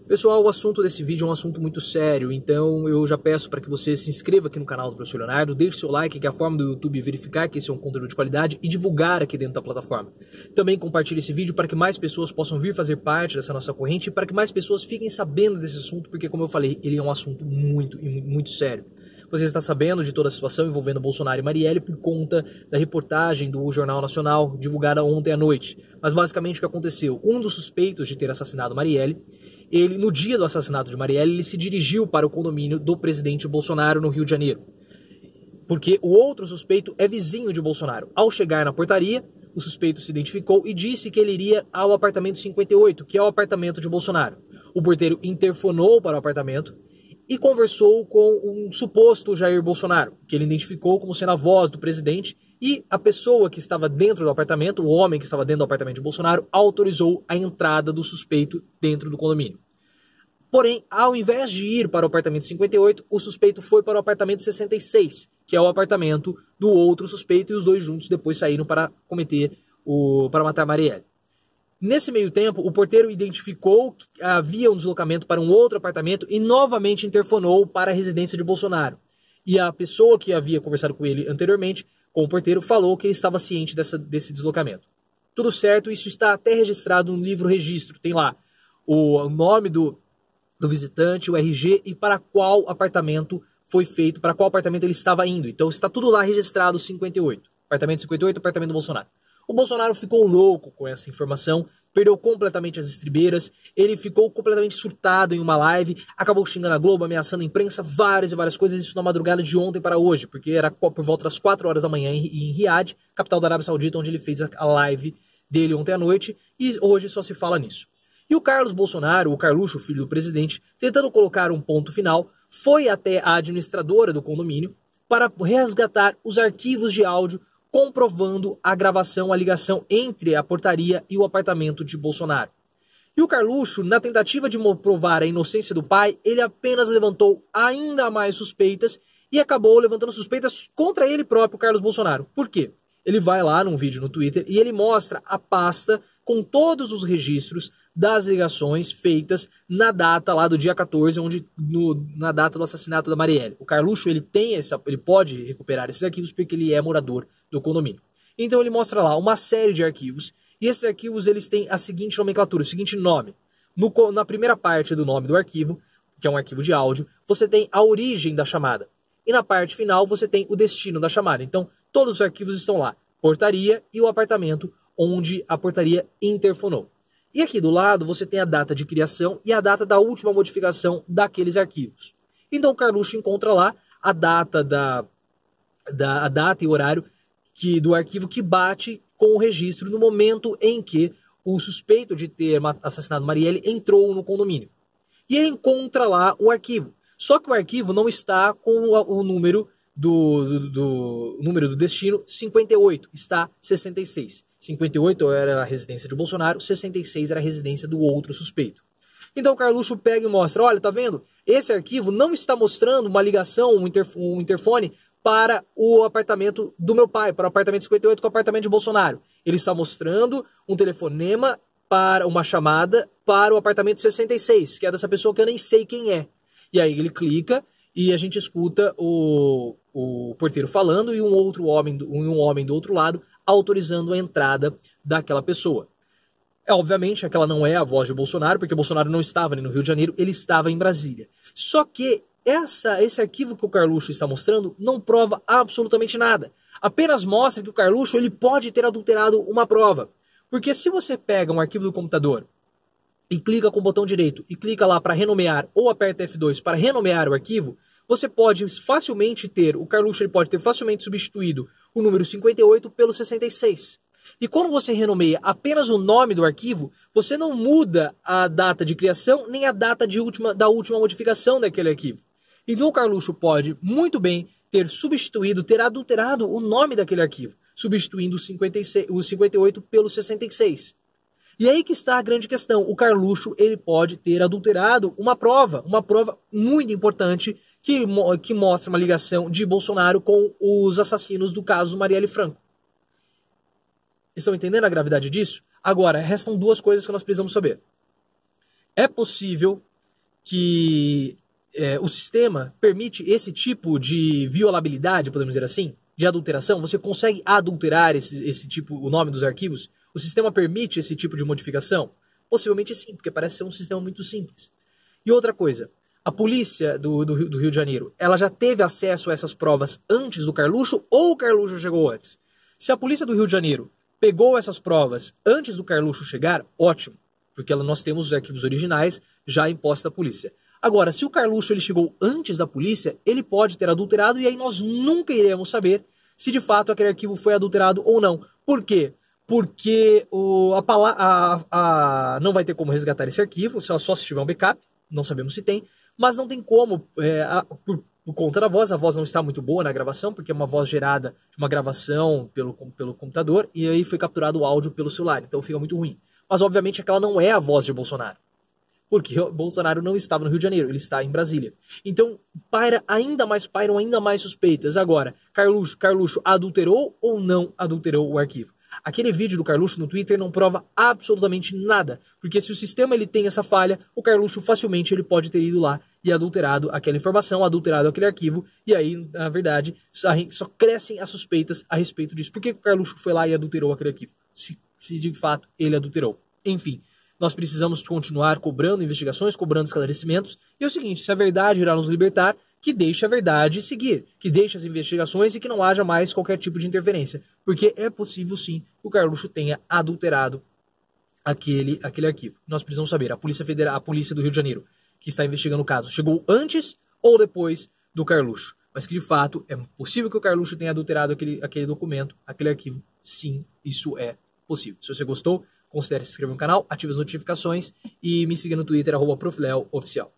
Pessoal, o assunto desse vídeo é um assunto muito sério, então eu já peço para que você se inscreva aqui no canal do Professor Leonardo, deixe seu like, que é a forma do YouTube verificar que esse é um conteúdo de qualidade e divulgar aqui dentro da plataforma. Também compartilhe esse vídeo para que mais pessoas possam vir fazer parte dessa nossa corrente e para que mais pessoas fiquem sabendo desse assunto, porque como eu falei, ele é um assunto muito sério. Você está sabendo de toda a situação envolvendo Bolsonaro e Marielle por conta da reportagem do Jornal Nacional, divulgada ontem à noite. Mas basicamente o que aconteceu? Um dos suspeitos de ter assassinado Marielle, ele, no dia do assassinato de Marielle, ele se dirigiu para o condomínio do presidente Bolsonaro no Rio de Janeiro. Porque o outro suspeito é vizinho de Bolsonaro. Ao chegar na portaria, o suspeito se identificou e disse que ele iria ao apartamento 58, que é o apartamento de Bolsonaro. O porteiro interfonou para o apartamento e conversou com um suposto Jair Bolsonaro, que ele identificou como sendo a voz do presidente, e a pessoa que estava dentro do apartamento, o homem que estava dentro do apartamento de Bolsonaro, autorizou a entrada do suspeito dentro do condomínio. Porém, ao invés de ir para o apartamento 58, o suspeito foi para o apartamento 66, que é o apartamento do outro suspeito, e os dois juntos depois saíram para para matar Marielle. Nesse meio tempo, o porteiro identificou que havia um deslocamento para um outro apartamento e novamente interfonou para a residência de Bolsonaro. E a pessoa que havia conversado com ele anteriormente, com o porteiro, falou que ele estava ciente desse deslocamento. Tudo certo, isso está até registrado no livro registro. Tem lá o nome do visitante, o RG e para qual apartamento foi feito, para qual apartamento ele estava indo. Então está tudo lá registrado 58. Apartamento 58, apartamento do Bolsonaro. O Bolsonaro ficou louco com essa informação, perdeu completamente as estribeiras, ele ficou completamente surtado em uma live, acabou xingando a Globo, ameaçando a imprensa, várias e várias coisas, isso na madrugada de ontem para hoje, porque era por volta das 4 horas da manhã em Riad, capital da Arábia Saudita, onde ele fez a live dele ontem à noite, e hoje só se fala nisso. E o Carlos Bolsonaro, o Carluxo, filho do presidente, tentando colocar um ponto final, foi até a administradora do condomínio para resgatar os arquivos de áudio comprovando a gravação, a ligação entre a portaria e o apartamento de Bolsonaro. E o Carluxo, na tentativa de provar a inocência do pai, ele apenas levantou ainda mais suspeitas e acabou levantando suspeitas contra ele próprio, Carlos Bolsonaro. Por quê? Ele vai lá num vídeo no Twitter e ele mostra a pasta com todos os registros das ligações feitas na data lá do dia 14, na data do assassinato da Marielle. O Carluxo, ele pode recuperar esses arquivos porque ele é morador do condomínio. Então ele mostra lá uma série de arquivos, e esses arquivos eles têm a seguinte nomenclatura, o seguinte nome. Na primeira parte do nome do arquivo, que é um arquivo de áudio, você tem a origem da chamada. E na parte final você tem o destino da chamada. Então todos os arquivos estão lá, portaria e o apartamento onde a portaria interfonou. E aqui do lado você tem a data de criação e a data da última modificação daqueles arquivos. Então o Carluxo encontra lá a data a data e horário do arquivo que bate com o registro no momento em que o suspeito de ter assassinado Marielle entrou no condomínio. E ele encontra lá o arquivo. Só que o arquivo não está com o número número do destino 58, está 66. 58 era a residência de Bolsonaro, 66 era a residência do outro suspeito. Então o Carluxo pega e mostra, olha, tá vendo? Esse arquivo não está mostrando uma ligação, um interfone para o apartamento do meu pai, para o apartamento 58 com o apartamento de Bolsonaro. Ele está mostrando um telefonema para uma chamada para o apartamento 66, que é dessa pessoa que eu nem sei quem é. E aí ele clica e a gente escuta o porteiro falando e um homem do outro lado autorizando a entrada daquela pessoa. Obviamente, aquela não é a voz de Bolsonaro, porque Bolsonaro não estava ali no Rio de Janeiro, ele estava em Brasília. Só que esse arquivo que o Carluxo está mostrando não prova absolutamente nada. Apenas mostra que o Carluxo ele pode ter adulterado uma prova. Porque se você pega um arquivo do computador e clica com o botão direito e clica lá para renomear ou aperta F2 para renomear o arquivo, você pode facilmente o Carluxo ele pode ter facilmente substituído o número 58 pelo 66. E quando você renomeia apenas o nome do arquivo, você não muda a data de criação nem a data da última modificação daquele arquivo. Então o Carluxo pode muito bem ter adulterado o nome daquele arquivo, substituindo o 58 pelo 66. E aí que está a grande questão. O Carluxo ele pode ter adulterado uma prova muito importante que mostra uma ligação de Bolsonaro com os assassinos do caso Marielle Franco. Estão entendendo a gravidade disso? Agora, restam duas coisas que nós precisamos saber. É possível que o sistema permite esse tipo de violabilidade, podemos dizer assim, de adulteração? Você consegue adulterar esse tipo, o nome dos arquivos? O sistema permite esse tipo de modificação? Possivelmente sim, porque parece ser um sistema muito simples. E outra coisa, a polícia do Rio de Janeiro, ela já teve acesso a essas provas antes do Carluxo ou o Carluxo chegou antes? Se a polícia do Rio de Janeiro pegou essas provas antes do Carluxo chegar, ótimo, porque nós temos os arquivos originais já impostos à polícia. Agora, se o Carluxo ele chegou antes da polícia, ele pode ter adulterado e aí nós nunca iremos saber se de fato aquele arquivo foi adulterado ou não. Por quê? Porque não vai ter como resgatar esse arquivo, só se tiver um backup, não sabemos se tem, mas não tem como, por conta da voz, a voz não está muito boa na gravação, porque é uma voz gerada de uma gravação pelo computador, e aí foi capturado o áudio pelo celular, então fica muito ruim. Mas obviamente aquela não é a voz de Bolsonaro, porque o Bolsonaro não estava no Rio de Janeiro, ele está em Brasília. Então pairam ainda mais suspeitas. Agora, Carluxo adulterou ou não adulterou o arquivo? Aquele vídeo do Carluxo no Twitter não prova absolutamente nada, porque se o sistema ele tem essa falha, o Carluxo facilmente ele pode ter ido lá e adulterado aquela informação, adulterado aquele arquivo, e aí, na verdade, só crescem as suspeitas a respeito disso. Por que o Carluxo foi lá e adulterou aquele arquivo? Se de fato ele adulterou. Enfim, nós precisamos continuar cobrando investigações, cobrando esclarecimentos, e é o seguinte, se a verdade irá nos libertar, que deixe a verdade seguir, que deixe as investigações e que não haja mais qualquer tipo de interferência. Porque é possível sim que o Carluxo tenha adulterado aquele arquivo. Nós precisamos saber, a Polícia Federal, a Polícia do Rio de Janeiro, que está investigando o caso, chegou antes ou depois do Carluxo? Mas que de fato é possível que o Carluxo tenha adulterado aquele documento, aquele arquivo. Sim, isso é possível. Se você gostou, considere se inscrever no canal, ative as notificações e me siga no Twitter, @profleoficial.